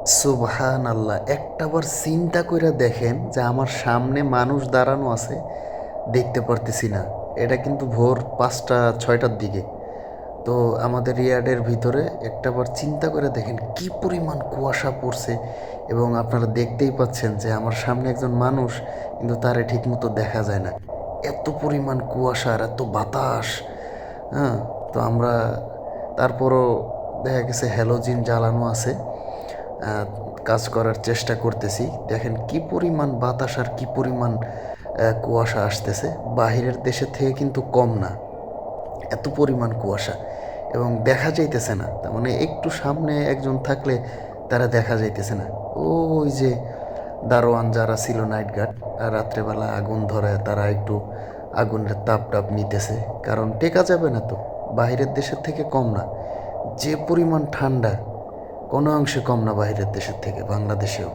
সুবহানাল্লাহ! একটাবার চিন্তা কইরা দেখেন যে আমার সামনে মানুষ দাঁড়ানো আছে, দেখতে পারতেছি না। এটা কিন্তু ভোর ৫টা ৬টার দিকে। তো আমাদের ইয়ার্ডের ভিতরে একটাবার চিন্তা করে দেখেন কি পরিমাণ কুয়াশা পড়ছে এবং আপনারা দেখতেই পাচ্ছেন যে আমার সামনে একজন মানুষ কিন্তু তারে ঠিকমতো দেখা যায় না। এত পরিমাণ কুয়াশা আর এত বাতাস, হ্যাঁ? তো আমরা তারপরও দেখা গেছে হ্যালোজিন জ্বালানো আছে। আহ, কাজ করার চেষ্টা করতেছি। দেখেন কি পরিমাণ বাতাস আর কি পরিমাণ কুয়াশা আসতেছে। বাহিরের দেশের থেকে কিন্তু কম না, এত পরিমাণ কুয়াশা এবং দেখা যাইতেছে না। তার মানে একটু সামনে একজন থাকলে তারা দেখা যাইতেছে না। ওই যে দারোয়ান যারা ছিল নাইট গার্ড, আর রাত্রেবেলা আগুন ধরে তারা একটু আগুনের তাপ টাপ নিতেছে, কারণ টেকা যাবে না তো। বাইরের দেশের থেকে কম না, যে পরিমাণ ঠান্ডা কোনো অংশে কম না বাইরের দেশের থেকে বাংলাদেশেও।